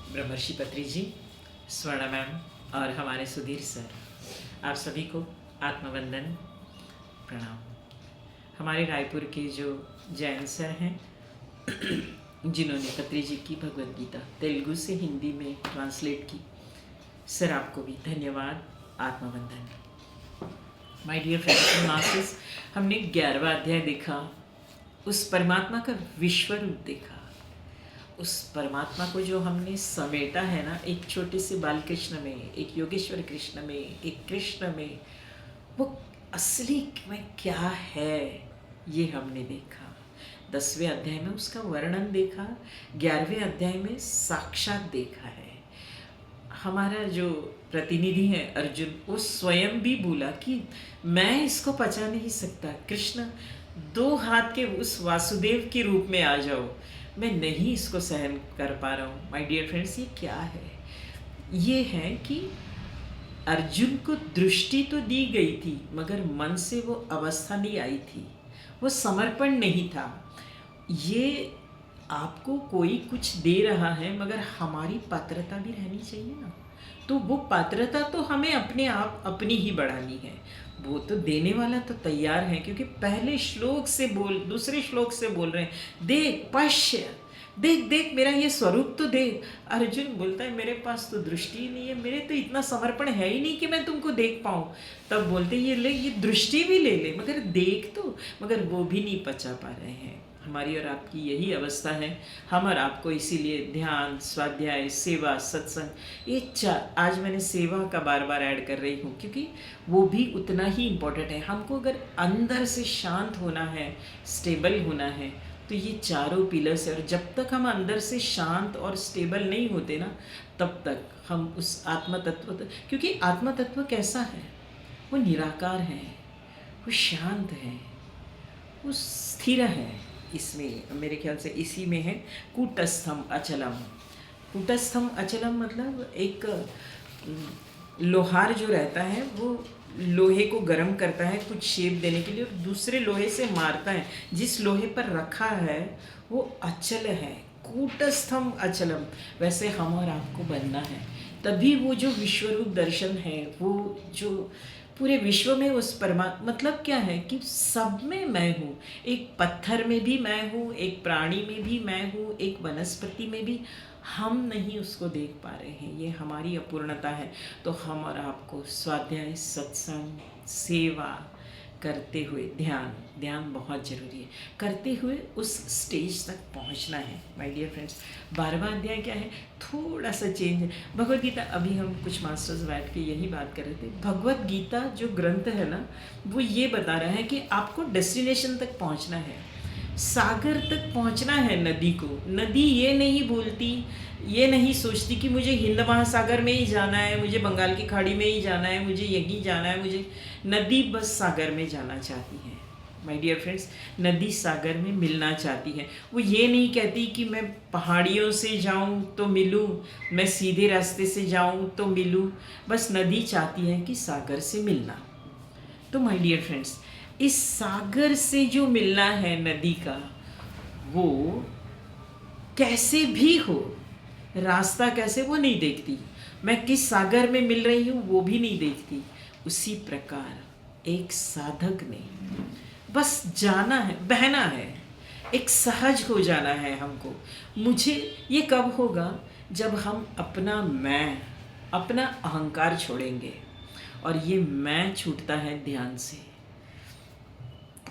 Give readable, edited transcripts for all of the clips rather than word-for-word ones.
ब्रह्मर्षि पत्री जी, स्वर्णा मैम और हमारे सुधीर सर, आप सभी को आत्मवंदन प्रणाम। हमारे रायपुर के जो जैन सर हैं जिन्होंने पत्री जी की भगवद गीता तेलुगु से हिंदी में ट्रांसलेट की, सर आपको भी धन्यवाद, आत्मवंदन। My dear friends and masters, हमने 11वां अध्याय देखा, उस परमात्मा का विश्व रूप देखा। उस परमात्मा को जो हमने समेटा है ना, एक छोटे से बाल कृष्ण में, एक योगेश्वर कृष्ण में, एक कृष्ण में, वो असली में क्या है ये हमने देखा। 10वें अध्याय में उसका वर्णन देखा, 11वें अध्याय में साक्षात देखा है। हमारा जो प्रतिनिधि है अर्जुन, वो स्वयं भी बोला कि मैं इसको पचा नहीं सकता, कृष्ण 2 हाथ के उस वासुदेव के रूप में आ जाओ, मैं नहीं इसको सहन कर पा रहा हूँ। माय डियर फ्रेंड्स, ये क्या है? ये है कि अर्जुन को दृष्टि तो दी गई थी, मगर मन से वो अवस्था नहीं आई थी, वो समर्पण नहीं था। ये आपको कोई कुछ दे रहा है, मगर हमारी पात्रता भी रहनी चाहिए ना। तो वो पात्रता तो हमें अपने आप अपनी ही बढ़ानी है। वो तो देने वाला तो तैयार है, क्योंकि पहले श्लोक से दूसरे श्लोक से बोल रहे हैं, देख पश्य, देख देख मेरा ये स्वरूप तो देख। अर्जुन बोलता है मेरे पास तो दृष्टि ही नहीं है, मेरे तो इतना समर्पण है ही नहीं कि मैं तुमको देख पाऊँ। तब बोलते ये ले, ये दृष्टि भी ले ले, मगर देख तो, मगर वो भी नहीं पचा पा रहे हैं। हमारी और आपकी यही अवस्था है। हम और आपको इसीलिए ध्यान, स्वाध्याय, सेवा, सत्संग, ये आज मैंने सेवा का बार बार ऐड कर रही हूँ, क्योंकि वो भी उतना ही इम्पोर्टेंट है। हमको अगर अंदर से शांत होना है, स्टेबल होना है, तो ये चारों पिलर्स है। और जब तक हम अंदर से शांत और स्टेबल नहीं होते ना, तब तक हम उस आत्म तत्व, क्योंकि आत्म तत्व कैसा है? वो निराकार है, वो शांत है, वो स्थिर है। इसमें मेरे ख्याल से इसी में है कूटस्थम अचलम। कूटस्थम अचलम मतलब एक लोहार जो रहता है, वो लोहे को गर्म करता है कुछ शेप देने के लिए, और दूसरे लोहे से मारता है। जिस लोहे पर रखा है वो अचल है, कूटस्थम अचलम। वैसे हम और आपको बनना है, तभी वो जो विश्वरूप दर्शन है, वो जो पूरे विश्व में उस परमात्मा, मतलब क्या है कि सब में मैं हूँ। एक पत्थर में भी मैं हूँ, एक प्राणी में भी मैं हूँ, एक वनस्पति में भी। हम नहीं उसको देख पा रहे हैं, ये हमारी अपूर्णता है। तो हम और आपको स्वाध्याय, सत्संग, सेवा करते हुए, ध्यान बहुत ज़रूरी है, करते हुए उस स्टेज तक पहुंचना है। माय डियर फ्रेंड्स, 12वां अध्याय क्या है? थोड़ा सा चेंज है। भगवद गीता, अभी हम कुछ मास्टर्स बैठ के यही बात कर रहे थे। भगवद गीता जो ग्रंथ है ना, वो ये बता रहा है कि आपको डेस्टिनेशन तक पहुंचना है, सागर तक पहुंचना है। नदी को, नदी ये नहीं बोलती, ये नहीं सोचती कि मुझे हिंद महासागर में ही जाना है, मुझे बंगाल की खाड़ी में ही जाना है, मुझे यहीं जाना है। मुझे नदी बस सागर में जाना चाहती है। माय डियर फ्रेंड्स, नदी सागर में मिलना चाहती है। वो ये नहीं कहती कि मैं पहाड़ियों से जाऊं तो मिलूं, मैं सीधे रास्ते से जाऊं तो मिलूं। बस नदी चाहती है कि सागर से मिलना। तो माय डियर फ्रेंड्स, इस सागर से जो मिलना है नदी का, वो कैसे भी हो, रास्ता कैसे, वो नहीं देखती। मैं किस सागर में मिल रही हूँ वो भी नहीं देखती। उसी प्रकार एक साधक ने बस जाना है, बहना है, एक सहज हो जाना है हमको। मुझे ये कब होगा? जब हम अपना मैं, अपना अहंकार छोड़ेंगे। और ये मैं छूटता है ध्यान से।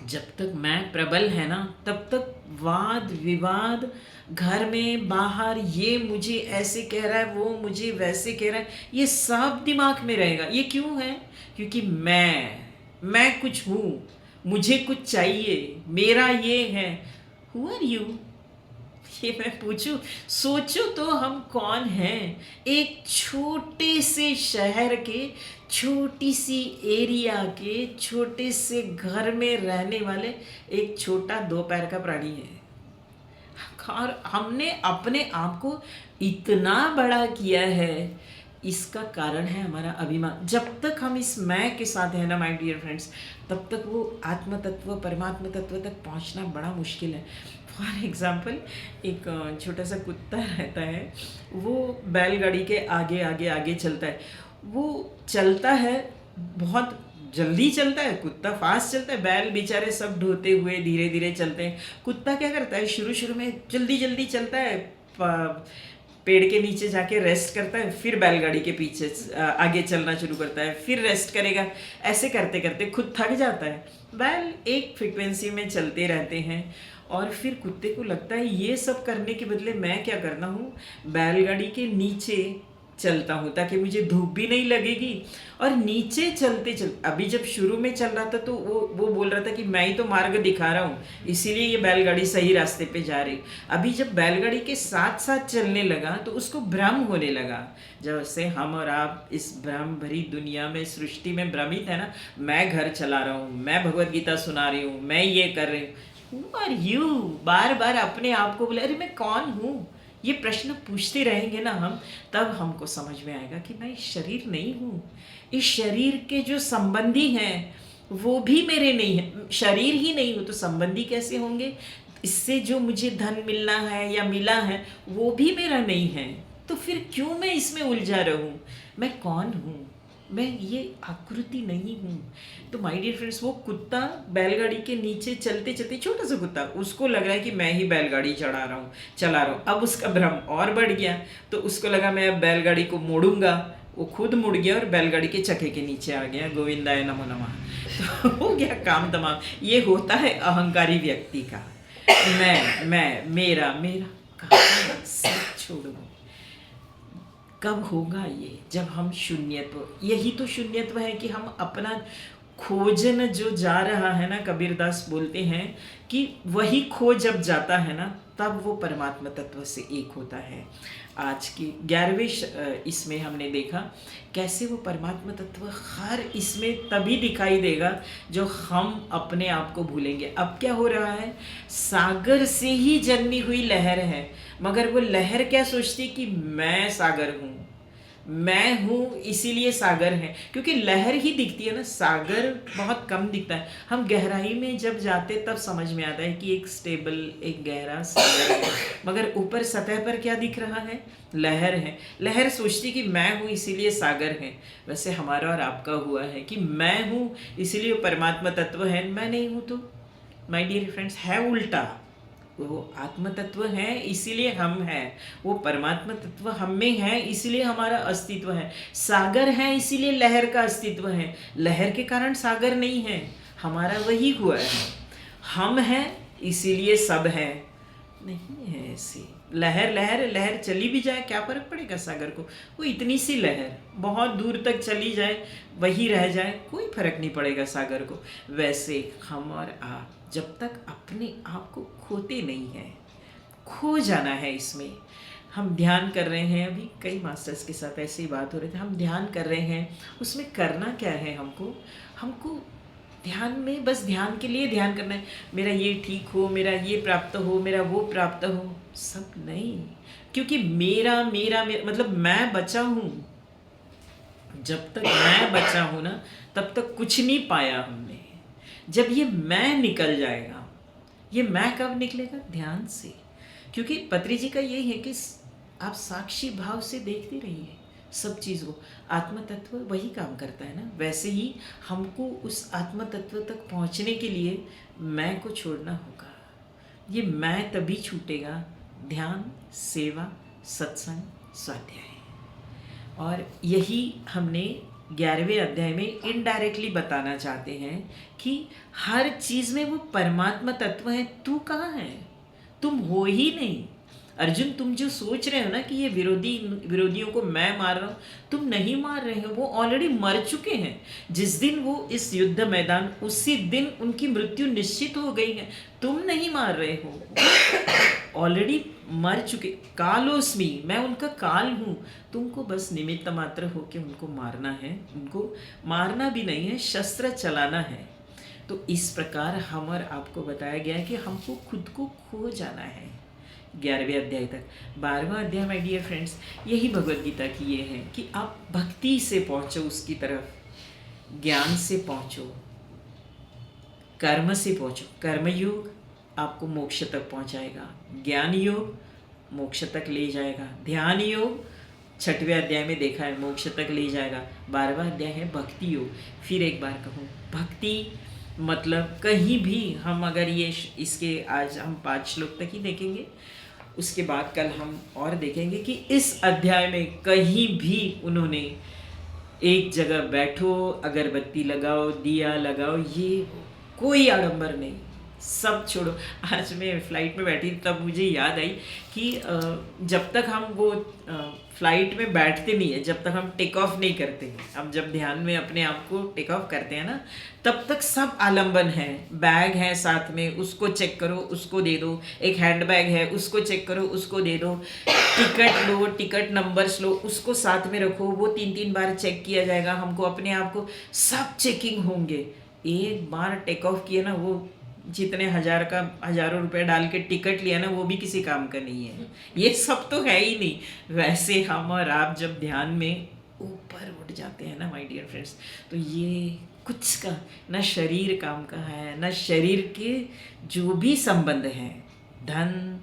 जब तक मैं प्रबल है ना, तब तक वाद विवाद घर में बाहर, ये मुझे ऐसे कह रहा है, वो मुझे वैसे कह रहा है, ये सब दिमाग में रहेगा। ये क्यों है? क्योंकि मैं कुछ हूँ, मुझे कुछ चाहिए, मेरा ये है। Who are you? ये मैं पूछूं, सोचो तो हम कौन हैं? एक छोटे से शहर के, छोटी सी एरिया के, छोटे से घर में रहने वाले एक छोटा 2 पैर का प्राणी है। और हमने अपने आप को इतना बड़ा किया है इसका कारण है हमारा अभिमान। जब तक हम इस मैं के साथ है ना माय डियर फ्रेंड्स, तब तक वो आत्म तत्व परमात्म तत्व तक पहुंचना बड़ा मुश्किल है। फॉर एग्जाम्पल, एक छोटा सा कुत्ता रहता है, वो बैलगाड़ी के आगे आगे आगे चलता है। वो चलता है, बहुत जल्दी चलता है, कुत्ता फास्ट चलता है, बैल बेचारे सब ढोते हुए धीरे धीरे चलते हैं। कुत्ता क्या करता है, शुरू शुरू में जल्दी जल्दी चलता है, पेड़ के नीचे जाके रेस्ट करता है, फिर बैलगाड़ी के पीछे आगे चलना शुरू करता है, फिर रेस्ट करेगा। ऐसे करते करते खुद थक जाता है। बैल एक फ्रिक्वेंसी में चलते रहते हैं, और फिर कुत्ते को लगता है ये सब करने के बदले मैं क्या करना हूँ, बैलगाड़ी के नीचे चलता हूँ ताकि मुझे धूप भी नहीं लगेगी। और नीचे चलते अभी जब शुरू में चल रहा था तो वो बोल रहा था कि मैं ही तो मार्ग दिखा रहा हूँ, इसीलिए ये बैलगाड़ी सही रास्ते पे जा रही। अभी जब बैलगाड़ी के साथ साथ चलने लगा तो उसको भ्रम होने लगा। जब से हम और आप इस भ्रम भरी दुनिया में, सृष्टि में भ्रमित है ना, मैं घर चला रहा हूँ, मैं भगवत गीता सुना रही हूँ, मैं ये कर रही हूँ, हु आर यू, बार बार अपने आप को बोले अरे मैं कौन हूँ। ये प्रश्न पूछते रहेंगे ना हम, तब हमको समझ में आएगा कि मैं शरीर नहीं हूँ। इस शरीर के जो संबंधी हैं वो भी मेरे नहीं हैं। शरीर ही नहीं हूँ तो संबंधी कैसे होंगे। इससे जो मुझे धन मिलना है या मिला है वो भी मेरा नहीं है, तो फिर क्यों मैं इसमें उलझा रहूँ। मैं कौन हूँ, मैं ये आकृति नहीं हूँ। तो माय डियर फ्रेंड्स, वो कुत्ता बैलगाड़ी के नीचे चलते चलते, छोटा सा कुत्ता, उसको लग रहा है कि मैं ही बैलगाड़ी चला रहा हूँ। अब उसका भ्रम और बढ़ गया, तो उसको लगा मैं अब बैलगाड़ी को मोड़ूंगा। वो खुद मुड़ गया और बैलगाड़ी के चक्के के नीचे आ गया। गोविंदाय नमो नमः। तो हो गया काम तमाम। ये होता है अहंकारी व्यक्ति का। मैं मेरा मेरा कहाँ सब छोड़ दूँ। कब होगा ये, जब हम शून्यत्व, यही तो शून्यत्व है कि हम अपना खोजन जो जा रहा है ना, कबीरदास बोलते हैं कि वही खो जब जाता है ना, तब वो परमात्मा तत्व से एक होता है। आज की 11वें इसमें हमने देखा कैसे वो परमात्मा तत्व हर इसमें तभी दिखाई देगा जो हम अपने आप को भूलेंगे। अब क्या हो रहा है, सागर से ही जन्मी हुई लहर है, मगर वो लहर क्या सोचती कि मैं सागर हूँ, मैं हूँ इसीलिए सागर है। क्योंकि लहर ही दिखती है ना, सागर बहुत कम दिखता है। हम गहराई में जब जाते तब समझ में आता है कि एक स्टेबल, एक गहरा सागर है, मगर ऊपर सतह पर क्या दिख रहा है, लहर है। लहर सोचती कि मैं हूँ इसीलिए सागर है। वैसे हमारा और आपका हुआ है कि मैं हूँ इसीलिए परमात्मा तत्व है, मैं नहीं हूँ। तो माय डियर फ्रेंड्स, है उल्टा। वो आत्म तत्व है इसीलिए हम हैं, वो परमात्मा तत्व हम में है इसीलिए हमारा अस्तित्व है। सागर है इसीलिए लहर का अस्तित्व है, लहर के कारण सागर नहीं है। हमारा वही हुआ है, हम हैं इसीलिए सब है, नहीं है ऐसे। लहर लहर लहर चली भी जाए क्या फर्क पड़ेगा सागर को। वो इतनी सी लहर बहुत दूर तक चली जाए, वही रह जाए, कोई फर्क नहीं पड़ेगा सागर को। वैसे हम और आप जब तक अपने आप को खोते नहीं हैं, खो जाना है इसमें। हम ध्यान कर रहे हैं, अभी कई मास्टर्स के साथ ऐसे ही बात हो रही थी, हम ध्यान कर रहे हैं, उसमें करना क्या है, हमको ध्यान में बस ध्यान के लिए ध्यान करना है। मेरा ये ठीक हो, मेरा ये प्राप्त हो, मेरा वो प्राप्त हो, सब नहीं। क्योंकि मेरा मेरा, मेरा मतलब मैं बचा हूँ। जब तक मैं बचा हूँ ना, तब तक कुछ नहीं पाया हमने। जब ये मैं निकल जाएगा, ये मैं कब निकलेगा, ध्यान से। क्योंकि पत्री जी का यही है कि आप साक्षी भाव से देखते रहिए सब चीज़ को। आत्म तत्व वही काम करता है ना। वैसे ही हमको उस आत्म तत्व तक पहुंचने के लिए मैं को छोड़ना होगा। ये मैं तभी छूटेगा, ध्यान, सेवा, सत्संग, स्वाध्याय। और यही हमने 11वें अध्याय में इनडायरेक्टली बताना चाहते हैं कि हर चीज़ में वो परमात्मा तत्व है। तू कहाँ है, तुम हो ही नहीं। अर्जुन, तुम जो सोच रहे हो ना कि ये विरोधियों को मैं मार रहा हूँ, तुम नहीं मार रहे हो, वो ऑलरेडी मर चुके हैं। जिस दिन वो इस युद्ध मैदान, उसी दिन उनकी मृत्यु निश्चित हो गई है। तुम नहीं मार रहे हो, ऑलरेडी मर चुके। कालोस्मी, मैं उनका काल हूँ। तुमको बस निमित्त मात्र होके उनको मारना है। उनको मारना भी नहीं है, शस्त्र चलाना है। तो इस प्रकार हम और आपको बताया गया है कि हमको खुद को खो जाना है। 11वें अध्याय तक। 12वां अध्याय माय डियर फ्रेंड्स यही भगवत गीता की ये है कि आप भक्ति से पहुँचो उसकी तरफ, ज्ञान से पहुँचो, कर्म से पहुँचो। कर्मयोग आपको मोक्ष तक पहुँचाएगा, ज्ञान योग मोक्ष तक ले जाएगा, ध्यान योग 6वें अध्याय में देखा है मोक्ष तक ले जाएगा। 12वां अध्याय है भक्ति योग। फिर एक बार कहूँ, भक्ति मतलब कहीं भी हम अगर ये इसके आज हम 5 श्लोक तक ही देखेंगे, उसके बाद कल हम और देखेंगे कि इस अध्याय में कहीं भी उन्होंने एक जगह बैठो, अगरबत्ती लगाओ, दिया लगाओ, ये कोई आडंबर नहीं, सब छोड़ो। आज मैं फ़्लाइट में बैठी तब मुझे याद आई कि जब तक हम वो फ़्लाइट में बैठते नहीं है, जब तक हम टेक ऑफ नहीं करते, हम जब ध्यान में अपने आप को टेक ऑफ करते हैं ना, तब तक सब आलम्बन है। बैग है साथ में, उसको चेक करो, उसको दे दो। एक हैंड बैग है, उसको चेक करो, उसको दे दो। टिकट लो, टिकट नंबर्स लो, उसको साथ में रखो, वो 3-3 बार चेक किया जाएगा हमको, अपने आप को सब चेकिंग होंगे। एक बार टेक ऑफ किए ना, वो जितने हज़ारों रुपए डाल के टिकट लिया ना, वो भी किसी काम का नहीं है। ये सब तो है ही नहीं। वैसे हम और आप जब ध्यान में ऊपर उठ जाते हैं ना माय डियर फ्रेंड्स, तो ये कुछ का न शरीर काम का है, न शरीर के जो भी संबंध हैं, धन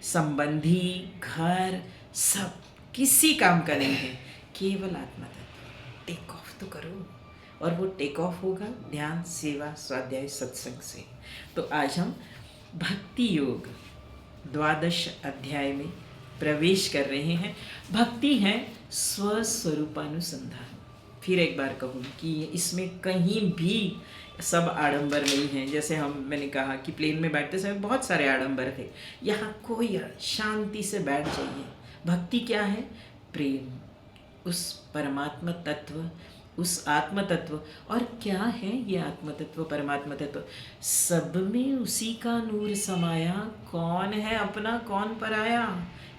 संबंधी, घर, सब किसी काम का नहीं है, केवल आत्मा तत्व। टेक ऑफ तो करो, और वो टेक ऑफ होगा ध्यान, सेवा, स्वाध्याय, सत्संग से। तो आज हम भक्ति योग 12 अध्याय में प्रवेश कर रहे हैं। भक्ति है स्वस्वरूपानुसंधान। फिर एक बार कहूँ कि इसमें कहीं भी सब आडंबर नहीं है। जैसे मैंने कहा कि प्लेन में बैठते समय बहुत सारे आडंबर थे, यहाँ कोई शांति से बैठ जाइए। भक्ति क्या है? प्रेम उस परमात्मा तत्व, उस आत्म तत्व। और क्या है ये आत्म तत्व, परमात्मा तत्व? सब में उसी का नूर समाया, कौन है अपना कौन पराया।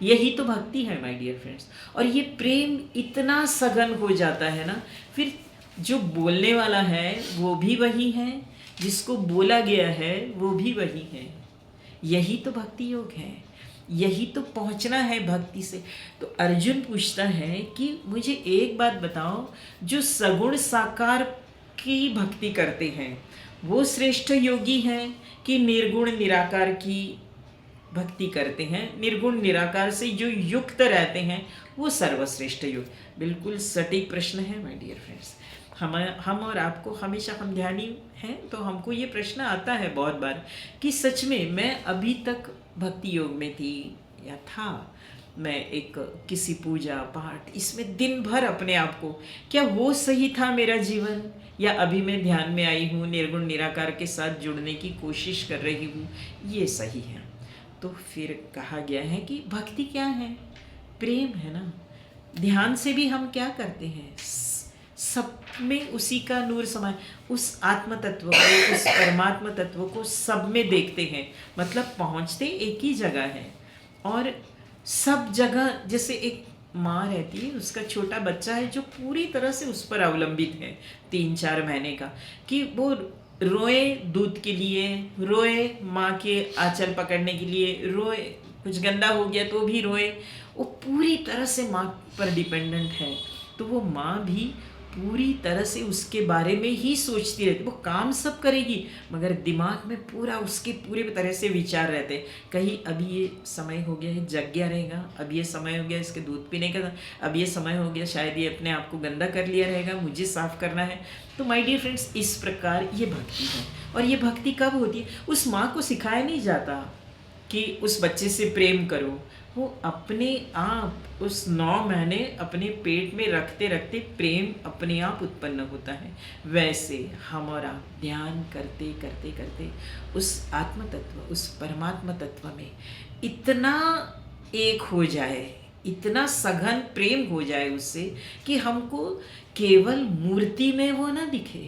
यही तो भक्ति है माय डियर फ्रेंड्स। और ये प्रेम इतना सघन हो जाता है ना, फिर जो बोलने वाला है वो भी वही है, जिसको बोला गया है वो भी वही है। यही तो भक्ति योग है, यही तो पहुंचना है भक्ति से। तो अर्जुन पूछता है कि मुझे एक बात बताओ, जो सगुण साकार की भक्ति करते हैं वो श्रेष्ठ योगी हैं कि निर्गुण निराकार की भक्ति करते हैं? निर्गुण निराकार से जो युक्त रहते हैं वो सर्वश्रेष्ठ योग। बिल्कुल सटीक प्रश्न है माय डियर फ्रेंड्स। हम और आपको हमेशा, हम ध्यानी हैं तो हमको ये प्रश्न आता है बहुत बार कि सच में मैं अभी तक भक्ति योग में थी या था, मैं एक किसी पूजा पाठ इसमें दिन भर अपने आप को, क्या वो सही था मेरा जीवन, या अभी मैं ध्यान में आई हूँ, निर्गुण निराकार के साथ जुड़ने की कोशिश कर रही हूँ, ये सही है? तो फिर कहा गया है कि भक्ति क्या है? प्रेम है ना। ध्यान से भी हम क्या करते हैं? सब में उसी का नूर समाये, उस आत्म तत्व को, उस परमात्मा तत्व को सब में देखते हैं। मतलब पहुंचते एक ही जगह है, और सब जगह जैसे एक माँ रहती है, उसका छोटा बच्चा है जो पूरी तरह से उस पर अवलंबित है 3-4 महीने का, कि वो रोए दूध के लिए, रोए माँ के आंचल पकड़ने के लिए, रोए कुछ गंदा हो गया तो भी रोए, वो पूरी तरह से माँ पर डिपेंडेंट है। तो वो माँ भी पूरी तरह से उसके बारे में ही सोचती रहती। वो काम सब करेगी मगर दिमाग में पूरा उसके पूरे तरह से विचार रहते। कहीं अभी ये समय हो गया है जग गया रहेगा, अब ये समय हो गया इसके दूध पीने का, अब ये समय हो गया शायद ये अपने आप को गंदा कर लिया रहेगा, मुझे साफ करना है। तो माय डियर फ्रेंड्स, इस प्रकार ये भक्ति है। और ये भक्ति कब होती है? उस माँ को सिखाया नहीं जाता कि उस बच्चे से प्रेम करो, वो अपने आप उस 9 महीने अपने पेट में रखते रखते प्रेम अपने आप उत्पन्न होता है। वैसे हम और आप ध्यान करते करते करते उस आत्म तत्व, उस परमात्मा तत्व में इतना एक हो जाए, इतना सघन प्रेम हो जाए उससे कि हमको केवल मूर्ति में वो ना दिखे,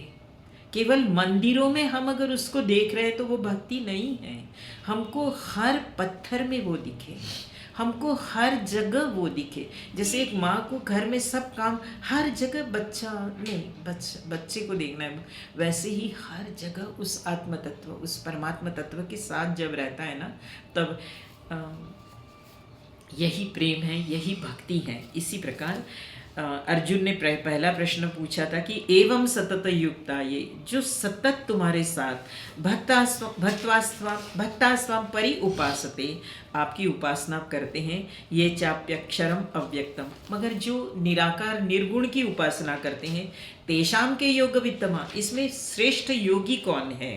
केवल मंदिरों में हम अगर उसको देख रहे तो वो भक्ति नहीं है। हमको हर पत्थर में वो दिखे, हमको हर जगह वो दिखे। जैसे एक माँ को घर में सब काम, हर जगह बच्चे को देखना है, वैसे ही हर जगह उस आत्म तत्व, उस परमात्मा तत्व के साथ जब रहता है ना, तब यही प्रेम है, यही भक्ति है। इसी प्रकार अर्जुन ने पहला प्रश्न पूछा था कि एवं सतत युक्ता, ये जो सतत तुम्हारे साथ भक्तास्वाम परि उपासते, आपकी उपासना करते हैं, ये चाप्यक्षरम अव्यक्तम, मगर जो निराकार निर्गुण की उपासना करते हैं, तेषाम के योग वित्तमा, इसमें श्रेष्ठ योगी कौन है?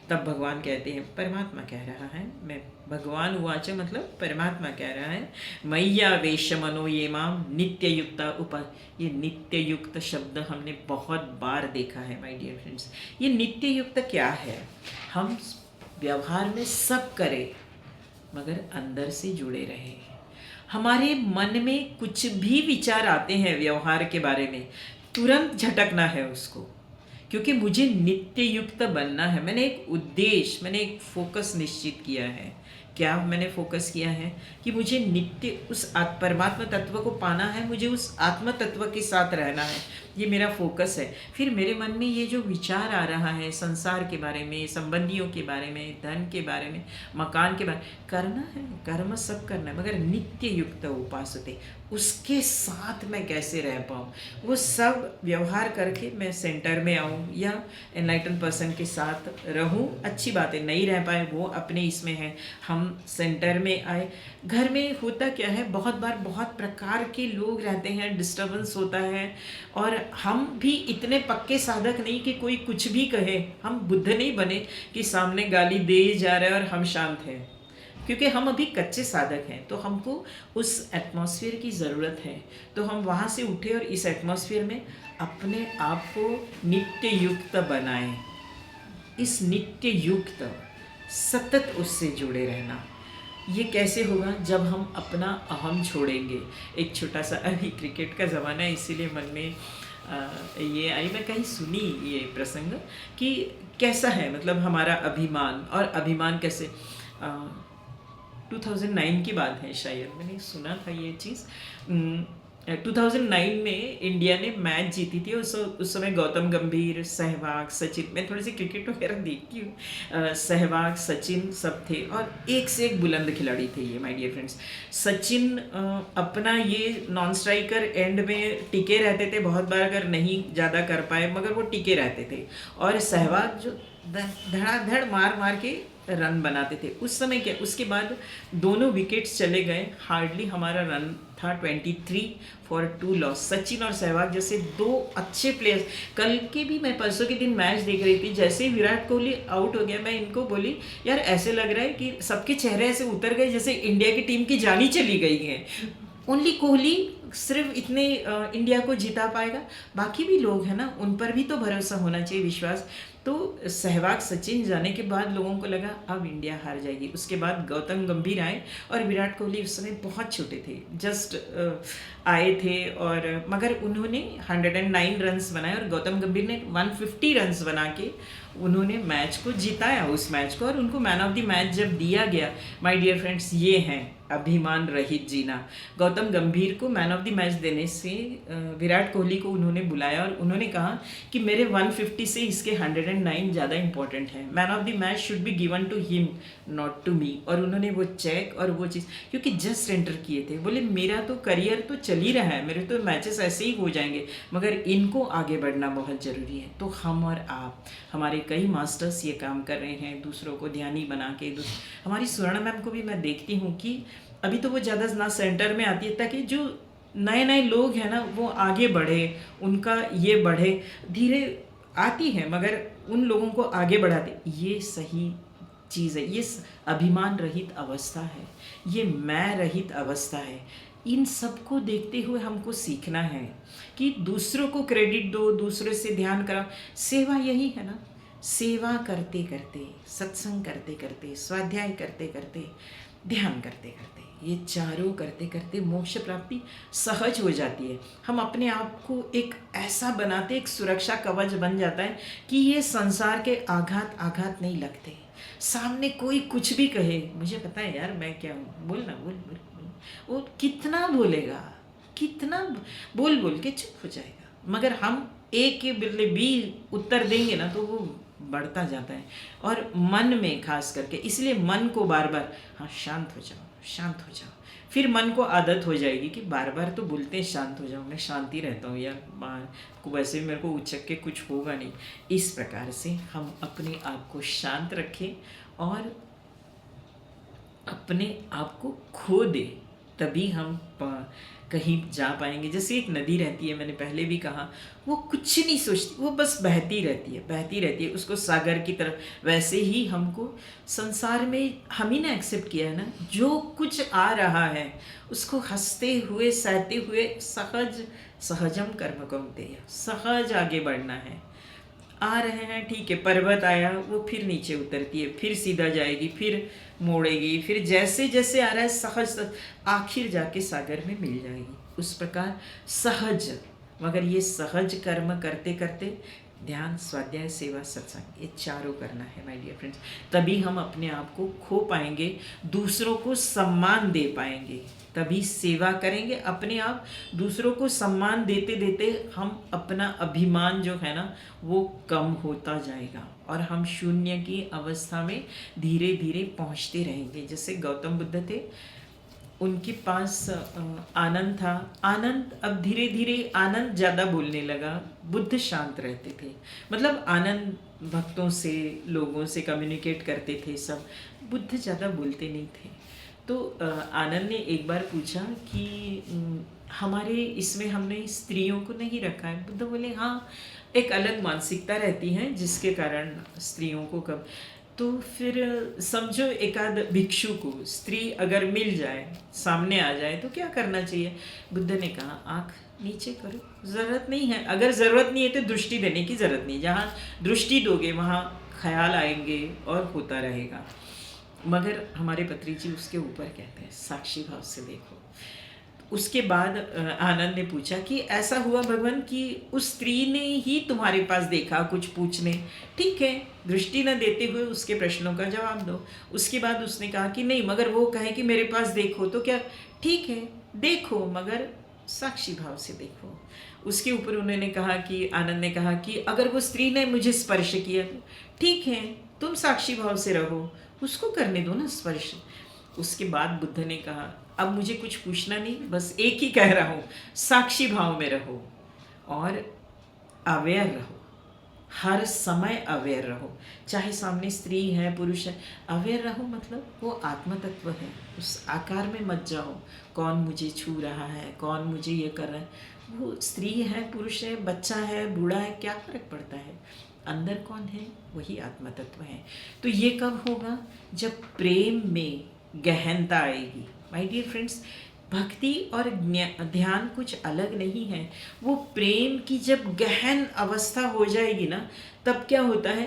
तब भगवान कहते हैं, परमात्मा कह रहा है, मैं भगवान उवाच मतलब परमात्मा कह रहा है, मैया वेश मनो ये माम नित्य युक्ता उपा। ये नित्य युक्त शब्द हमने बहुत बार देखा है माय डियर फ्रेंड्स। ये नित्य युक्त क्या है? हम व्यवहार में सब करें मगर अंदर से जुड़े रहे। हमारे मन में कुछ भी विचार आते हैं व्यवहार के बारे में, तुरंत झटकना है उसको, क्योंकि मुझे नित्य युक्त बनना है। मैंने एक उद्देश्य, मैंने एक फोकस निश्चित किया है। क्या मैंने फोकस किया है कि मुझे नित्य उस परमात्मा तत्व को पाना है, मुझे उस आत्म तत्व के साथ रहना है, ये मेरा फोकस है। फिर मेरे मन में ये जो विचार आ रहा है संसार के बारे में, संबंधियों के बारे में, धन के बारे में, मकान के बारे में, करना है, कर्म सब करना है, मगर नित्य युक्त उपासते, उसके साथ मैं कैसे रह पाऊँ, वो सब व्यवहार करके मैं सेंटर में आऊँ या एनलाइटन पर्सन के साथ रहूँ। अच्छी बात है, नहीं रह पाए वो अपने इसमें है, हम सेंटर में आए। घर में होता क्या है, बहुत बार बहुत प्रकार के लोग रहते हैं, डिस्टर्बेंस होता है, और हम भी इतने पक्के साधक नहीं कि कोई कुछ भी कहे, हम बुद्ध नहीं बने कि सामने गाली दे जा रहा है और हम शांत हैं, क्योंकि हम अभी कच्चे साधक हैं। तो हमको उस एटमॉस्फेयर की ज़रूरत है, तो हम वहाँ से उठे और इस एटमॉस्फेयर में अपने आप को नित्य युक्त बनाएं। इस नित्य युक्त सतत उससे जुड़े रहना, ये कैसे होगा? जब हम अपना अहम छोड़ेंगे। एक छोटा सा, अभी क्रिकेट का ज़माना है इसीलिए मन में ये आई, मैं कहीं सुनी ये प्रसंग कि कैसा है, मतलब हमारा अभिमान, और अभिमान कैसे 2009 की बात है शायद, मैंने सुना था ये चीज़। 2009 में इंडिया ने मैच जीती थी। उस समय गौतम गंभीर, सहवाग, सचिन, मैं थोड़ी सी क्रिकेट वगैरह देखती हूँ, सहवाग, सचिन सब थे और एक से एक बुलंद खिलाड़ी थे ये माय डियर फ्रेंड्स। सचिन अपना ये नॉन स्ट्राइकर एंड में टिके रहते थे, बहुत बार अगर नहीं ज़्यादा कर पाए मगर वो टिके रहते थे, और सहवाग जो धड़ाधड़ मार मार के रन बनाते थे। उस समय क्या, उसके बाद दोनों विकेट्स चले गए, हार्डली हमारा रन था 23 फॉर 2 लॉस। सचिन और सहवाग जैसे दो अच्छे प्लेयर्स, कल के भी मैं परसों के दिन मैच देख रही थी, जैसे ही विराट कोहली आउट हो गया, मैं इनको बोली यार ऐसे लग रहा है कि सबके चेहरे ऐसे उतर गए जैसे इंडिया की टीम की जान ही चली गई है। ओनली कोहली सिर्फ इतने इंडिया को जिता पाएगा, बाकी भी लोग हैं ना, उन पर भी तो भरोसा होना चाहिए, विश्वास। तो सहवाग, सचिन जाने के बाद लोगों को लगा अब इंडिया हार जाएगी। उसके बाद गौतम गंभीर आए और विराट कोहली उस समय बहुत छोटे थे, जस्ट आए थे, और मगर उन्होंने 109 रन्स बनाए और गौतम गंभीर ने 150 रन्स बना के उन्होंने मैच को जिताया, उस मैच को, और उनको मैन ऑफ द मैच जब दिया गया, माय डियर फ्रेंड्स, ये हैं अभिमान रहित जीना। गौतम गंभीर को मैन ऑफ द मैच देने से विराट कोहली को उन्होंने बुलाया और उन्होंने कहा कि मेरे 150 से इसके 109 ज़्यादा इंपॉर्टेंट है, man of the match should be given to him not to me. और उन्होंने वो चेक और वो चीज़, क्योंकि जस्ट एंटर किए थे, बोले मेरा तो करियर तो चल ही रहा है, मेरे तो मैचेस ऐसे ही हो जाएंगे, मगर इनको आगे बढ़ना बहुत ज़रूरी है। तो हम और आप, हमारे कई मास्टर्स ये काम कर रहे हैं, दूसरों को ध्यानी बना के। हमारी स्वर्ण मैम को भी मैं देखती हूँ कि अभी तो वो ज़्यादा ना सेंटर में आती है, ताकि जो नए नए लोग हैं ना वो आगे बढ़े, उनका ये बढ़े, धीरे आती है मगर उन लोगों को आगे बढ़ाते, ये सही चीज़ है। ये अभिमान रहित अवस्था है, ये मैं रहित अवस्था है। इन सबको देखते हुए हमको सीखना है कि दूसरों को क्रेडिट दो, दूसरे से ध्यान कराओ। सेवा यही है ना, सेवा करते करते, सत्संग करते करते, स्वाध्याय करते करते, ध्यान करते करते, ये चारों करते करते मोक्ष प्राप्ति सहज हो जाती है। हम अपने आप को एक ऐसा बनाते, एक सुरक्षा कवच बन जाता है कि ये संसार के आघात नहीं लगते। सामने कोई कुछ भी कहे, मुझे पता है यार मैं क्या हूँ, बोल ना बोल बोल, वो कितना बोलेगा, कितना बोल के चुप हो जाएगा, मगर हम एक के बदले बी उत्तर देंगे ना तो वो बढ़ता जाता है। और मन में खास करके, इसलिए मन को बार बार, हाँ शांत हो जाओ, शांत हो जाओ, फिर मन को आदत हो जाएगी कि बार बार तो बोलते हैं शांत हो जाओ, मैं शांति रहता हूँ यार, बाहर को वैसे भी मेरे को उचक के कुछ होगा नहीं। इस प्रकार से हम अपने आप को शांत रखें और अपने आप को खो दे, तभी हम कहीं जा पाएंगे। जैसे एक नदी रहती है, मैंने पहले भी कहा, वो कुछ नहीं सोचती, वो बस बहती रहती है, बहती रहती है, उसको सागर की तरफ। वैसे ही हमको संसार में हम ही ने एक्सेप्ट किया है ना, जो कुछ आ रहा है उसको हंसते हुए सहते हुए सहज सहजम कर्म कौन्तेय, सहज आगे बढ़ना है। आ रहे हैं ठीक है, पर्वत आया वो फिर नीचे उतरती है, फिर सीधा जाएगी, फिर मोड़ेगी, फिर जैसे जैसे आ रहा है सहज आखिर जाके सागर में मिल जाएगी। उस प्रकार सहज, मगर ये सहज कर्म करते करते ध्यान, स्वाध्याय, सेवा, सत्संग, ये चारों करना है माय डियर फ्रेंड्स। तभी हम अपने आप को खो पाएंगे, दूसरों को सम्मान दे पाएंगे, तभी सेवा करेंगे अपने आप। दूसरों को सम्मान देते देते हम अपना अभिमान जो है ना वो कम होता जाएगा और हम शून्य की अवस्था में धीरे धीरे पहुंचते रहेंगे। जैसे गौतम बुद्ध थे, उनके पास आनंद था, आनंद अब धीरे धीरे आनंद ज़्यादा बोलने लगा, बुद्ध शांत रहते थे। मतलब आनंद भक्तों से, लोगों से कम्युनिकेट करते थे सब, बुद्ध ज़्यादा बोलते नहीं थे। तो आनंद ने एक बार पूछा कि हमारे इसमें हमने स्त्रियों को नहीं रखा है। बुद्ध बोले हाँ, एक अलग मानसिकता रहती है जिसके कारण स्त्रियों को कब। तो फिर समझो एकाध भिक्षु को स्त्री अगर मिल जाए, सामने आ जाए, तो क्या करना चाहिए? बुद्ध ने कहा आँख नीचे करो, ज़रूरत नहीं है। अगर ज़रूरत नहीं है तो दृष्टि देने की ज़रूरत नहीं, जहाँ दृष्टि दोगे वहाँ ख्याल आएंगे और होता रहेगा। मगर हमारे पत्री जी उसके ऊपर कहते हैं साक्षी भाव से देखो। उसके बाद आनंद ने पूछा कि ऐसा हुआ भगवान कि उस स्त्री ने ही तुम्हारे पास देखा कुछ पूछने, ठीक है, दृष्टि न देते हुए उसके प्रश्नों का जवाब दो। उसके बाद उसने कहा कि नहीं, मगर वो कहे कि मेरे पास देखो, तो क्या, ठीक है देखो, मगर साक्षी भाव से देखो। उसके ऊपर उन्होंने कहा कि आनंद ने कहा कि अगर वो स्त्री ने मुझे स्पर्श किया, ठीक है तुम साक्षी भाव से रहो, उसको करने दो ना स्पर्श। उसके बाद बुद्ध ने कहा अब मुझे कुछ पूछना नहीं, बस एक ही कह रहा हूँ, साक्षी भाव में रहो और अवेयर रहो, हर समय अवेयर रहो, चाहे सामने स्त्री है पुरुष है, अवेयर रहो। मतलब वो आत्म तत्व है, उस आकार में मत जाओ, कौन मुझे छू रहा है, कौन मुझे ये कर रहा है, वो स्त्री है पुरुष है, बच्चा है बूढ़ा है, क्या फर्क पड़ता है, अंदर कौन है, वही आत्म तत्व है। तो ये कब होगा? जब प्रेम में गहनता आएगी। माय डियर फ्रेंड्स, भक्ति और ध्यान कुछ अलग नहीं है। वो प्रेम की जब गहन अवस्था हो जाएगी ना, तब क्या होता है,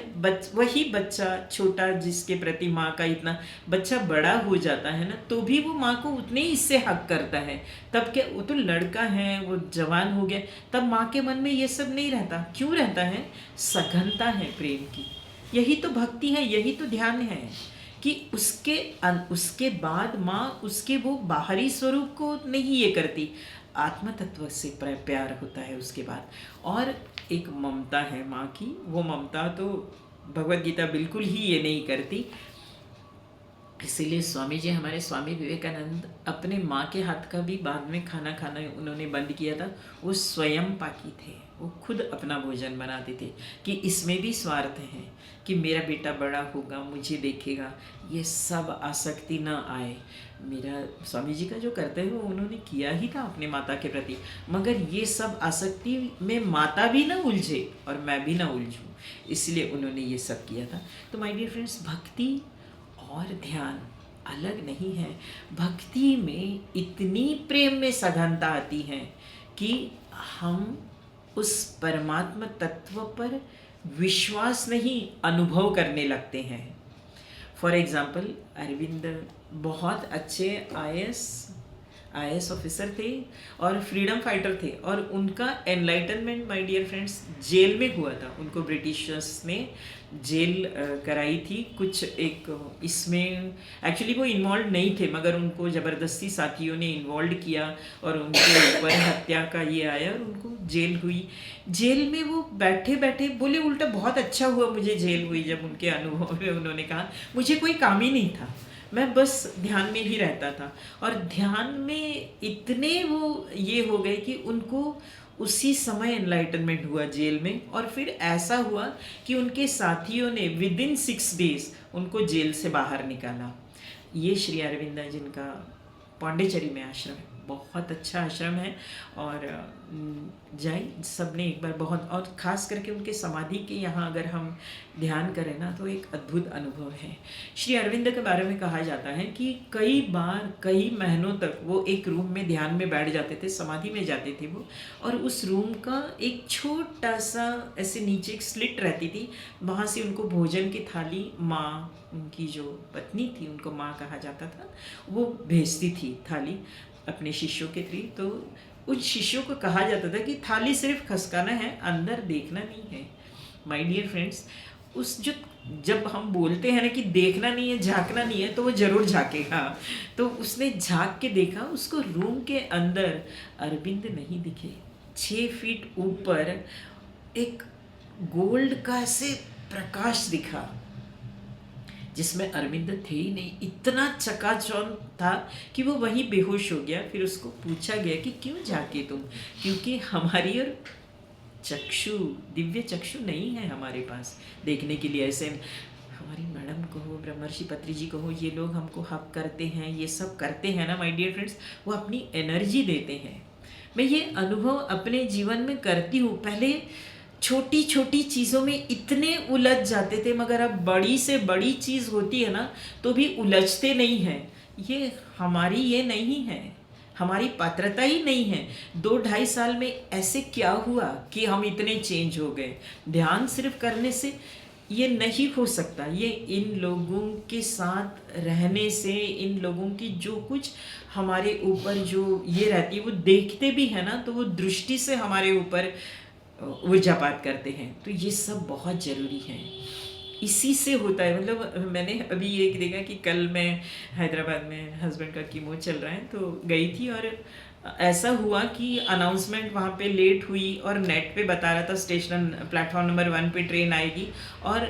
वही बच्चा छोटा जिसके प्रति माँ का इतना, बच्चा बड़ा हो जाता है ना, तो भी वो माँ को उतने ही इससे हक करता है। तब क्या, वो तो लड़का है, वो जवान हो गया, तब माँ के मन में ये सब नहीं रहता। क्यों रहता है? सघनता है प्रेम की। यही तो भक्ति है, यही तो ध्यान है कि उसके बाद माँ उसके वो बाहरी स्वरूप को नहीं ये करती, आत्म तत्व से प्यार होता है उसके बाद। और एक ममता है माँ की, वो ममता तो भगवद गीता बिल्कुल ही ये नहीं करती। इसीलिए स्वामी जी, हमारे स्वामी विवेकानंद, अपने माँ के हाथ का भी बाद में खाना खाना उन्होंने बंद किया था। वो स्वयं पाकी थे, वो खुद अपना भोजन बनाते थे कि इसमें भी स्वार्थ है कि मेरा बेटा बड़ा होगा, मुझे देखेगा, ये सब आसक्ति न आए। मेरा स्वामी जी का जो कर्तव्य वो उन्होंने किया ही था अपने माता के प्रति, मगर ये सब आसक्ति में माता भी ना उलझे और मैं भी ना उलझूँ, इसलिए उन्होंने ये सब किया था। तो माय डियर फ्रेंड्स, भक्ति और ध्यान अलग नहीं है। भक्ति में इतनी प्रेम में सघनता आती है कि हम उस परमात्मा तत्व पर विश्वास नहीं, अनुभव करने लगते हैं। फॉर एग्जाम्पल, अरविंद बहुत अच्छे IAS ऑफिसर थे और फ्रीडम फाइटर थे, और उनका enlightenment my dear friends jail में हुआ था। उनको ब्रिटिशर्स ने जेल कराई थी कुछ एक इसमें, एक्चुअली वो इन्वॉल्व नहीं थे, मगर उनको ज़बरदस्ती साथियों ने इन्वॉल्व किया और उनके ऊपर हत्या का ये आया और उनको जेल हुई। जेल में वो बैठे बैठे बोले, उल्टा बहुत अच्छा हुआ मुझे जेल हुई। जब उनके अनुभव में उन्होंने कहा मुझे कोई काम ही नहीं था, मैं बस ध्यान में ही रहता था, और ध्यान में इतने वो ये हो गए कि उनको उसी समय एनलाइटनमेंट हुआ जेल में। और फिर ऐसा हुआ कि उनके साथियों ने विदिन 6 डेज उनको जेल से बाहर निकाला। ये श्री अरविंदा जिनका पौंडीचेरी में आश्रम है, बहुत अच्छा आश्रम है। और जाए सब ने एक बार बहुत, और ख़ास करके उनके समाधि के यहाँ अगर हम ध्यान करें ना तो एक अद्भुत अनुभव है। श्री अरविंद के बारे में कहा जाता है कि कई बार कई महीनों तक वो एक रूम में ध्यान में बैठ जाते थे, समाधि में जाते थे वो, और उस रूम का एक छोटा सा ऐसे नीचे एक स्लिट रहती थी, वहाँ से उनको भोजन की थाली माँ, उनकी जो पत्नी थी उनको माँ कहा जाता था, वो भेजती थी थाली अपने शिष्यों के थ्रू। तो उन शिष्यों को कहा जाता था कि थाली सिर्फ खसकाना है, अंदर देखना नहीं है। माय डियर फ्रेंड्स, उस जो जब हम बोलते हैं ना कि देखना नहीं है, झांकना नहीं है, तो वो जरूर झांकेगा। तो उसने झांक के देखा, उसको रूम के अंदर अरविंद नहीं दिखे। 6 फीट ऊपर एक गोल्ड का ऐसे प्रकाश दिखा, जिसमें अरविंद थे ही नहीं। इतना चकाचौंध था कि वो वहीं बेहोश हो गया। फिर उसको पूछा गया कि क्यों जाके तुम, क्योंकि हमारी और चक्षु, दिव्य चक्षु नहीं है हमारे पास देखने के लिए। ऐसे हमारी मैडम को हो, ब्रह्मर्षि पत्री जी को हो, ये लोग हमको हक करते हैं, ये सब करते हैं ना माय डियर फ्रेंड्स, वो अपनी एनर्जी देते हैं। मैं ये अनुभव अपने जीवन में करती हूँ। पहले छोटी छोटी चीज़ों में इतने उलझ जाते थे, मगर अब बड़ी से बड़ी चीज़ होती है ना तो भी उलझते नहीं हैं। ये हमारी ये नहीं है, हमारी पात्रता ही नहीं है। 2-2.5 साल में ऐसे क्या हुआ कि हम इतने चेंज हो गए? ध्यान सिर्फ करने से ये नहीं हो सकता। ये इन लोगों के साथ रहने से, इन लोगों की जो कुछ हमारे ऊपर जो ये रहती है, वो देखते भी है ना तो वो दृष्टि से हमारे ऊपर ऊर्जापात करते हैं। तो ये सब बहुत ज़रूरी है, इसी से होता है। मतलब मैंने अभी ये देखा कि कल मैं हैदराबाद में, हस्बैंड का कीमो चल रहा है, तो गई थी, और ऐसा हुआ कि अनाउंसमेंट वहाँ पे लेट हुई, और नेट पे बता रहा था स्टेशन प्लेटफॉर्म नंबर 1 पे ट्रेन आएगी, और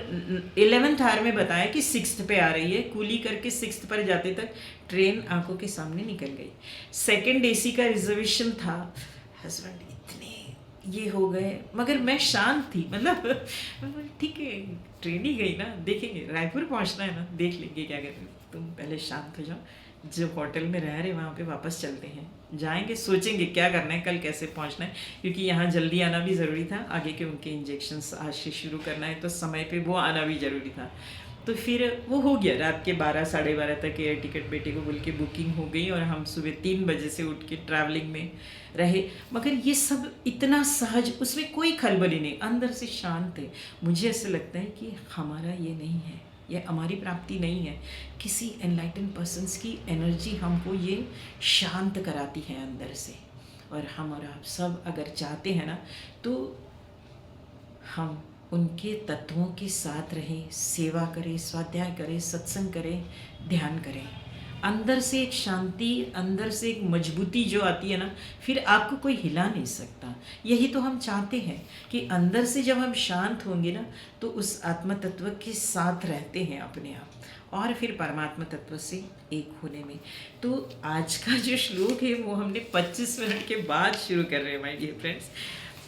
11th आवर में बताया कि 6th पे आ रही है। कूली करके 6th पर जाते तक ट्रेन आंखों के सामने निकल गई। 2nd AC का रिजर्वेशन था। हस्बैंड इतने ये हो गए, मगर मैं शांत थी। मतलब ठीक है, ट्रेन ही गई ना, देखेंगे, रायपुर पहुंचना है ना, देख लेंगे क्या करें। तुम पहले शांत हो जाओ, जो होटल में रह रहे वहाँ पे वापस चलते हैं, जाएंगे, सोचेंगे क्या करना है, कल कैसे पहुँचना है, क्योंकि यहाँ जल्दी आना भी ज़रूरी था। आगे के उनके इंजेक्शन्स आज से शुरू करना है, तो समय पे वो आना भी ज़रूरी था। तो फिर वो हो गया, रात के 12 साढ़े 12 तक एयर टिकट बेटे को बोल के बुकिंग हो गई, और हम सुबह 3 बजे से उठ के ट्रैवलिंग में रहे। मगर ये सब इतना सहज, उसमें कोई खलबली नहीं, अंदर से शांत है। मुझे ऐसा लगता है कि हमारा ये नहीं है, ये हमारी प्राप्ति नहीं है। किसी एनलाइटन पर्सन्स की एनर्जी हमको ये शांत कराती है अंदर से। और हम और आप सब अगर चाहते हैं ना, तो हम उनके तत्वों के साथ रहें, सेवा करें, स्वाध्याय करें, सत्संग करें, ध्यान करें। अंदर से एक शांति, अंदर से एक मजबूती जो आती है ना, फिर आपको कोई हिला नहीं सकता। यही तो हम चाहते हैं कि अंदर से जब हम शांत होंगे ना, तो उस आत्म तत्व के साथ रहते हैं अपने आप, और फिर परमात्मा तत्व से एक होने में। तो आज का जो श्लोक है वो हमने 25 मिनट के बाद शुरू कर रहे हैं माय डियर फ्रेंड्स।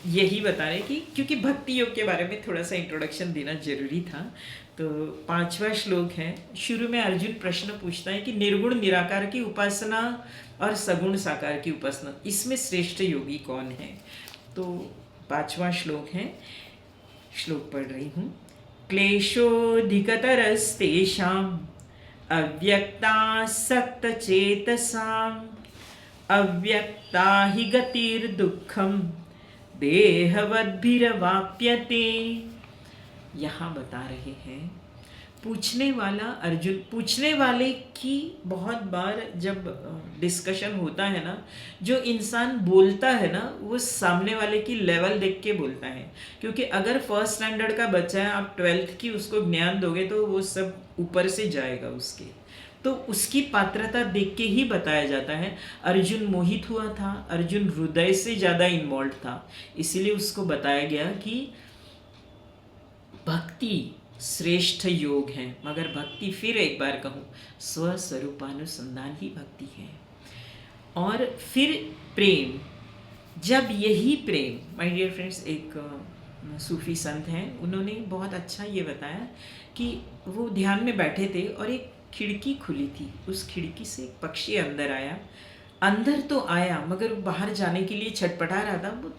यही बता रहे कि क्योंकि भक्ति योग के बारे में थोड़ा सा इंट्रोडक्शन देना जरूरी था। तो 5वां श्लोक है। शुरू में अर्जुन प्रश्न पूछता है कि निर्गुण निराकार की उपासना और सगुण साकार की उपासना, इसमें श्रेष्ठ योगी कौन है? तो 5वां श्लोक है, श्लोक पढ़ रही हूँ। क्लेशोऽधिकतरस्तेषाम् अव्यक्तासक्तचेतसाम् अव्यक्ता हि गतिर्दुःखम् देहवद्भिरवाप्यते। यहाँ बता रहे हैं, पूछने वाला अर्जुन, पूछने वाले की बहुत बार जब डिस्कशन होता है ना, जो इंसान बोलता है ना, वो सामने वाले की लेवल देख के बोलता है। क्योंकि अगर 1st स्टैंडर्ड का बच्चा है, आप 12th की उसको ज्ञान दोगे तो वो सब ऊपर से जाएगा उसके। तो उसकी पात्रता देख के ही बताया जाता है। अर्जुन मोहित हुआ था, अर्जुन हृदय से ज़्यादा इन्वॉल्व था, इसीलिए उसको बताया गया कि भक्ति श्रेष्ठ योग हैं, मगर भक्ति फिर एक बार कहूँ स्वस्वरूपानुसंधान ही भक्ति है। और फिर प्रेम, जब यही प्रेम, माय डियर फ्रेंड्स, एक सूफी संत हैं, उन्होंने बहुत अच्छा ये बताया कि वो ध्यान में बैठे थे और एक खिड़की खुली थी, उस खिड़की से एक पक्षी अंदर आया। अंदर तो आया मगर वो बाहर जाने के लिए छटपटा रहा था। वो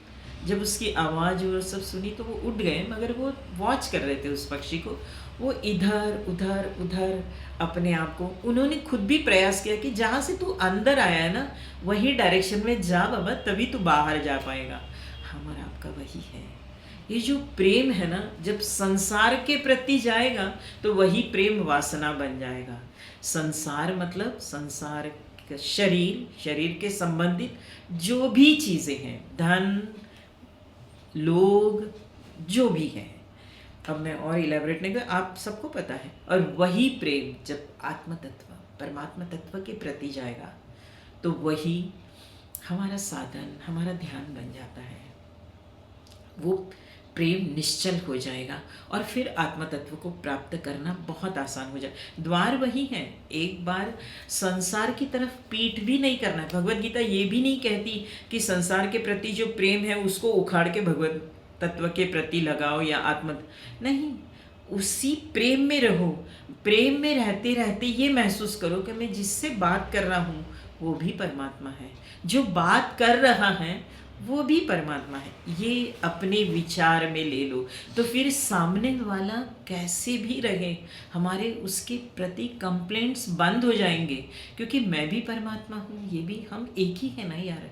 जब उसकी आवाज़ वो सब सुनी तो वो उठ गए, मगर वो वॉच कर रहे थे उस पक्षी को। वो इधर उधर उधर अपने आप को, उन्होंने खुद भी प्रयास किया कि जहाँ से तू अंदर आया है ना वही डायरेक्शन में जा बाबा, तभी तू बाहर जा पाएगा। हमारा आपका वही है। ये जो प्रेम है ना, जब संसार के प्रति जाएगा तो वही प्रेम वासना बन जाएगा। संसार मतलब संसार, शरीर के संबंधित जो भी चीज़ें हैं, धन, लोग, जो भी है, अब मैं और इलेबोरेट नहीं कर, आप सबको पता है। और वही प्रेम जब आत्म तत्व, परमात्मा तत्व के प्रति जाएगा तो वही हमारा साधन, हमारा ध्यान बन जाता है। वो प्रेम निश्चल हो जाएगा और फिर आत्म तत्व को प्राप्त करना बहुत आसान हो जाए। द्वार वही है, एक बार संसार की तरफ पीठ भी नहीं करना है। भगवत गीता ये भी नहीं कहती कि संसार के प्रति जो प्रेम है उसको उखाड़ के भगवत तत्व के प्रति लगाओ या आत्म, नहीं, उसी प्रेम में रहो। प्रेम में रहते रहते ये महसूस करो कि मैं जिससे बात कर रहा हूँ वो भी परमात्मा है, जो बात कर रहा है वो भी परमात्मा है। ये अपने विचार में ले लो तो फिर सामने वाला कैसे भी रहे, हमारे उसके प्रति कंप्लेंट्स बंद हो जाएंगे, क्योंकि मैं भी परमात्मा हूँ, ये भी, हम एक ही है ना यार।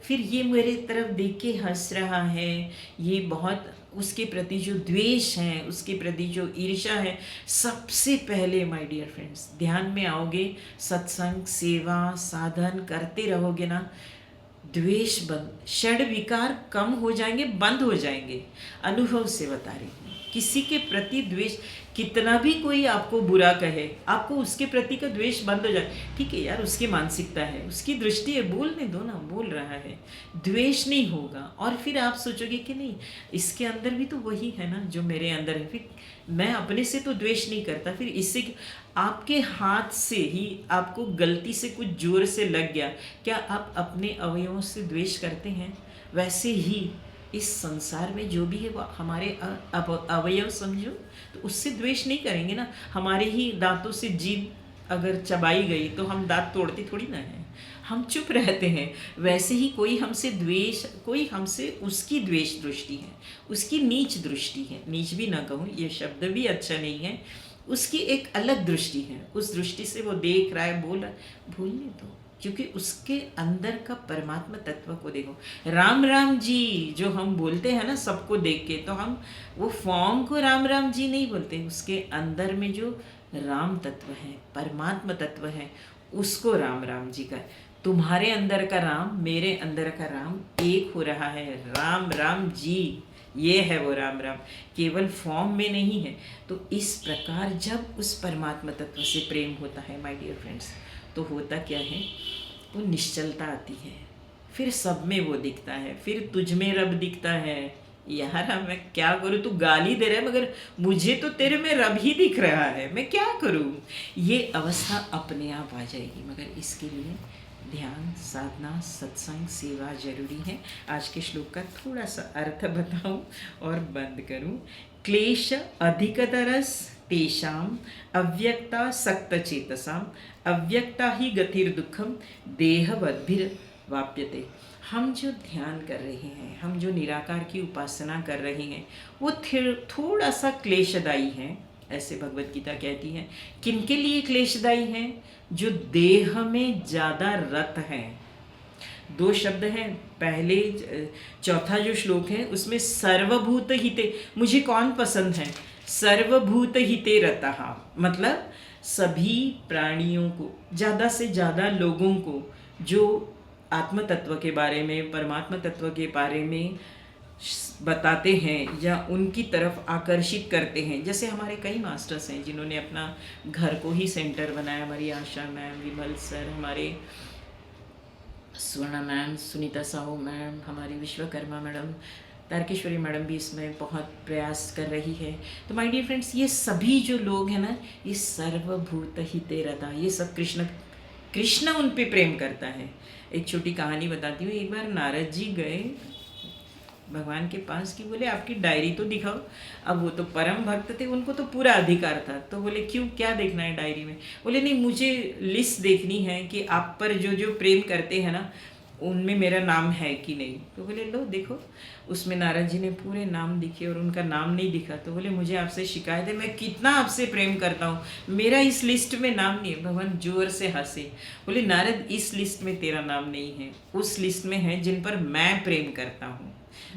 फिर ये मेरे तरफ देख के हंस रहा है, ये बहुत, उसके प्रति जो द्वेष है, उसके प्रति जो ईर्ष्या है, सबसे पहले माय डियर फ्रेंड्स ध्यान में आओगे, सत्संग, सेवा, साधन करते रहोगे ना, द्वेष बंद, षड विकार कम हो जाएंगे, बंद हो जाएंगे। अनुभव से बता रही हूँ, किसी के प्रति द्वेष, कितना भी कोई आपको बुरा कहे, आपको उसके प्रति का द्वेष बंद हो जाए। ठीक है यार, उसकी मानसिकता है, उसकी दृष्टि है, बोलने दो ना, बोल रहा है, द्वेष नहीं होगा। और फिर आप सोचोगे कि नहीं, इसके अंदर भी तो वही है ना जो मेरे अंदर है, फिर मैं अपने से तो द्वेष नहीं करता। फिर इससे आपके हाथ से ही आपको गलती से कुछ जोर से लग गया, क्या आप अपने अवयवों से द्वेष करते हैं? वैसे ही इस संसार में जो भी है वो हमारे अवयव समझो, तो उससे द्वेष नहीं करेंगे ना। हमारे ही दांतों से जीभ अगर चबाई गई तो हम दांत तोड़ते थोड़ी ना हैं, हम चुप रहते हैं। वैसे ही कोई हमसे द्वेष, कोई हमसे, उसकी द्वेष दृष्टि है, उसकी नीच दृष्टि है, नीच भी ना कहूँ, ये शब्द भी अच्छा नहीं है, उसकी एक अलग दृष्टि है, उस दृष्टि से वो देख रहा है, बोल रहा है, भूलने दो, क्योंकि उसके अंदर का परमात्मा तत्व को देखो। राम राम जी जो हम बोलते हैं ना सबको देख के, तो हम वो फॉर्म को राम राम जी नहीं बोलते, उसके अंदर में जो राम तत्व है, परमात्मा तत्व है, उसको राम राम जी का। तुम्हारे अंदर का राम, मेरे अंदर का राम एक हो रहा है, राम राम जी, ये है वो राम राम, केवल फॉर्म में नहीं है। तो इस प्रकार जब उस परमात्मा तत्व से प्रेम होता है माय डियर फ्रेंड्स, तो होता क्या है, वो निश्चलता आती है, फिर सब में वो दिखता है, फिर तुझ में रब दिखता है। यार मैं क्या करूँ, तू गाली दे रहा है मगर मुझे तो तेरे में रब ही दिख रहा है, मैं क्या करूँ। ये अवस्था अपने आप आ जाएगी, मगर इसके लिए ध्यान, साधना, सत्संग, सेवा जरूरी है। आज के श्लोक का थोड़ा सा अर्थ बताऊं और बंद करूं। क्लेश अधिकतरस तेषाम अव्यक्ता सक्तचेतसाम अव्यक्ता ही गतिर्दुखम देहवद्भिर वाप्यते। हम जो ध्यान कर रहे हैं, हम जो निराकार की उपासना कर रहे हैं, वो थोड़ा सा क्लेशदायी है, ऐसे भगवत गीता कहती है। किनके लिए क्लेशदायी है? जो देह में ज़्यादा रत हैं। दो शब्द हैं, पहले चौथा जो श्लोक है उसमें सर्वभूत हिते, मुझे कौन पसंद है, सर्वभूत हिते रतः, मतलब सभी प्राणियों को, ज़्यादा से ज़्यादा लोगों को जो आत्म तत्व के बारे में, परमात्मा तत्व के बारे में बताते हैं या उनकी तरफ आकर्षित करते हैं। जैसे हमारे कई मास्टर्स हैं जिन्होंने अपना घर को ही सेंटर बनाया, हमारी आशा मैम, विमल सर, हमारे स्वर्णा मैम, सुनीता साहू मैम, हमारी विश्वकर्मा मैडम, तारकेश्वरी मैडम भी इसमें बहुत प्रयास कर रही है। तो माय डियर फ्रेंड्स, ये सभी जो लोग हैं ना, ये सर्वभूत हिते रता, ये सब कृष्ण कृष्ण उन पे प्रेम करता है। एक छोटी कहानी बताती हूँ। एक बार नारद जी गए भगवान के पास कि बोले आपकी डायरी तो दिखाओ। अब वो तो परम भक्त थे, उनको तो पूरा अधिकार था। तो बोले क्यों, क्या देखना है डायरी में? बोले नहीं, मुझे लिस्ट देखनी है कि आप पर जो जो प्रेम करते हैं ना, उनमें मेरा नाम है कि नहीं। तो बोले लो देखो। उसमें नारद जी ने पूरे नाम दिखे और उनका नाम नहीं दिखा। तो बोले मुझे आपसे शिकायत है, मैं कितना आपसे प्रेम करता हूँ, मेरा इस लिस्ट में नाम नहीं है। भगवान जोर से हंसे। बोले नारद, इस लिस्ट में तेरा नाम नहीं है, उस लिस्ट में है जिन पर मैं प्रेम करता हूँ।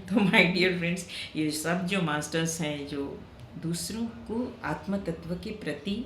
तो माय डियर फ्रेंड्स, ये सब जो मास्टर्स हैं, जो दूसरों को आत्म तत्व के प्रति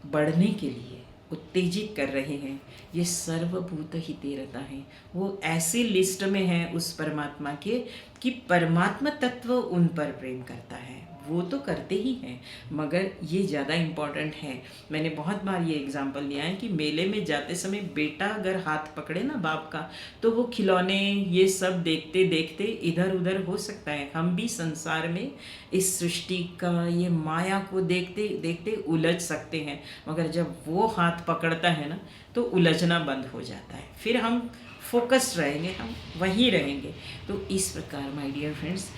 बढ़ने के लिए उत्तेजित कर रहे हैं, ये सर्वभूत हिते रता है। वो ऐसी लिस्ट में है उस परमात्मा के कि परमात्मा तत्व उन पर प्रेम करता है। वो तो करते ही हैं, मगर ये ज़्यादा इम्पॉर्टेंट है। मैंने बहुत बार ये एग्जांपल लिया है कि मेले में जाते समय बेटा अगर हाथ पकड़े ना बाप का, तो वो खिलौने ये सब देखते देखते इधर उधर हो सकता है। हम भी संसार में इस सृष्टि का ये माया को देखते देखते उलझ सकते हैं, मगर जब वो हाथ पकड़ता है ना, तो उलझना बंद हो जाता है। फिर हम फोकस्ड रहेंगे, हम वहीं रहेंगे। तो इस प्रकार माय डियर फ्रेंड्स,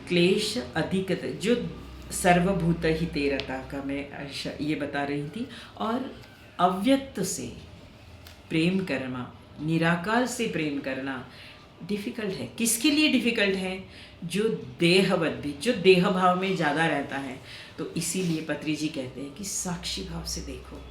क्लेश अधिक जो सर्वभूत हिते रता का मैं ये बता रही थी। और अव्यक्त से प्रेम करना, निराकार से प्रेम करना डिफ़िकल्ट है। किसके लिए डिफ़िकल्ट है? जो देहवत भी, जो देह भाव में ज़्यादा रहता है। तो इसीलिए पत्री जी कहते हैं कि साक्षी भाव से देखो।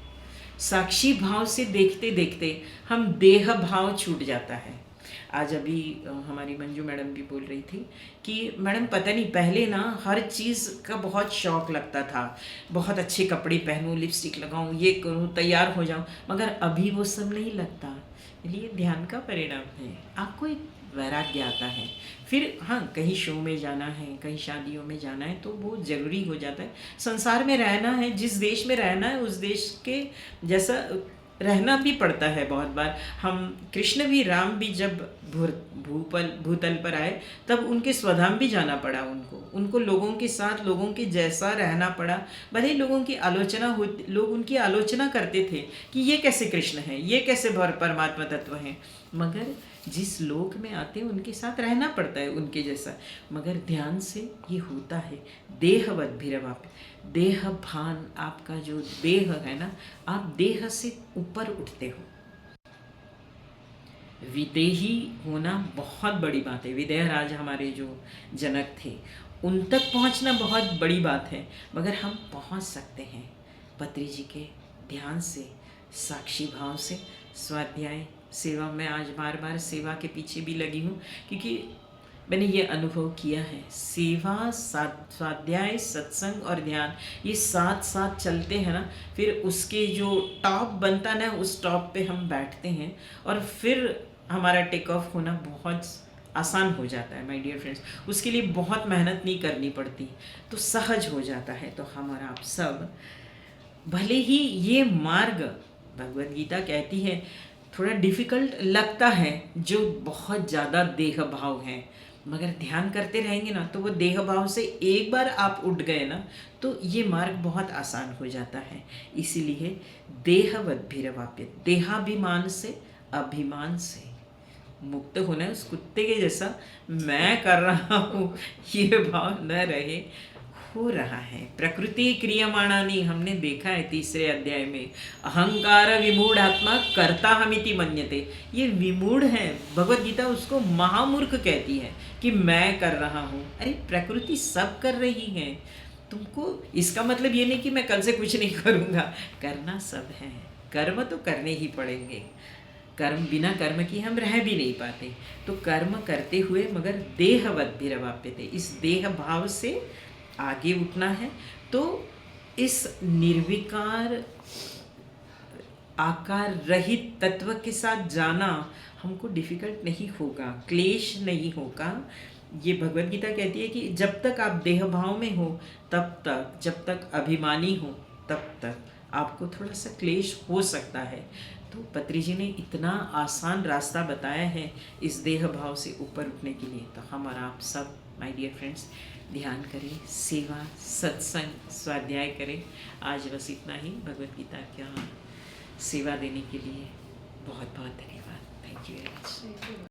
साक्षी भाव से देखते देखते हम देह भाव छूट जाता है। आज अभी हमारी मंजू मैडम भी बोल रही थी कि मैडम पता नहीं, पहले ना हर चीज़ का बहुत शौक़ लगता था, बहुत अच्छे कपड़े पहनूं, लिपस्टिक लगाऊं, ये करूं, तैयार हो जाऊं, मगर अभी वो सब नहीं लगता। ये ध्यान का परिणाम है। आपको एक वैराग्य आता है। फिर हाँ, कहीं शो में जाना है, कहीं शादियों में जाना है, तो वो ज़रूरी हो जाता है। संसार में रहना है, जिस देश में रहना है उस देश के जैसा रहना भी पड़ता है। बहुत बार हम कृष्ण भी, राम भी जब भूतल पर आए, तब उनके स्वधाम भी जाना पड़ा उनको लोगों के साथ, लोगों के जैसा रहना पड़ा। भले ही लोगों की आलोचना होती, लोग उनकी आलोचना करते थे कि ये कैसे कृष्ण है, ये कैसे परमात्मा तत्व हैं, मगर जिस लोक में आते हैं उनके साथ रहना पड़ता है उनके जैसा। मगर ध्यान से ये होता है। देहवत भीरवाप, देह भान, आपका जो देह है ना, आप देह से ऊपर उठते हो। विदेही होना बहुत बड़ी बात है। विदेहराज हमारे जो जनक थे, उन तक पहुंचना बहुत बड़ी बात है, मगर हम पहुंच सकते हैं पत्री जी के ध्यान से, साक्षी भाव से, स्वाध्याय सेवा। मैं आज बार बार सेवा के पीछे भी लगी हूँ, क्योंकि मैंने ये अनुभव किया है। सेवा, स्वाध्याय, सत्संग और ध्यान, ये साथ साथ चलते हैं ना, फिर उसके जो टॉप बनता ना, उस टॉप पे हम बैठते हैं और फिर हमारा टेक ऑफ होना बहुत आसान हो जाता है माय डियर फ्रेंड्स। उसके लिए बहुत मेहनत नहीं करनी पड़ती, तो सहज हो जाता है। तो हम और आप सब, भले ही ये मार्ग, भगवद गीता कहती है, थोड़ा डिफ़िकल्ट लगता है, जो बहुत ज़्यादा देह भाव है, मगर ध्यान करते रहेंगे ना, तो वो देह भाव से एक बार आप उठ गए ना, तो ये मार्ग बहुत आसान हो जाता है। इसीलिए देहवत भीरवाप्य, देहाभिमान से, अभिमान से मुक्त होना है। उस कुत्ते के जैसा मैं कर रहा हूँ ये भाव न रहे। हो रहा है प्रकृति क्रियमाणानी, हमने देखा है तीसरे अध्याय में, अहंकार विमूढ़ आत्मा कर्ता हमिति मन्यते। ये विमूढ़ है, भगवद गीता उसको महामूर्ख कहती है कि मैं कर रहा हूँ। अरे प्रकृति सब कर रही है, तुमको इसका मतलब ये नहीं कि मैं कल से कुछ नहीं करूँगा, करना सब है। कर्म तो करने ही पड़ेंगे, कर्म बिना कर्म की हम रह भी नहीं पाते। तो कर्म करते हुए मगर देहवत भीरवाप्यते, इस देह भाव से आगे उठना है। तो इस निर्विकार आकार रहित तत्व के साथ जाना हमको डिफ़िकल्ट नहीं होगा, क्लेश नहीं होगा। ये भगवद गीता कहती है कि जब तक आप देह भाव में हो तब तक, जब तक अभिमानी हो तब तक आपको थोड़ा सा क्लेश हो सकता है। तो पत्री जी ने इतना आसान रास्ता बताया है इस देह भाव से ऊपर उठने के लिए। तो हम और आप सब माय डियर फ्रेंड्स ध्यान करें, सेवा, सत्संग, स्वाध्याय करें। आज बस इतना ही। भगवत गीता क्या सेवा देने के लिए बहुत बहुत धन्यवाद। Thank you very much.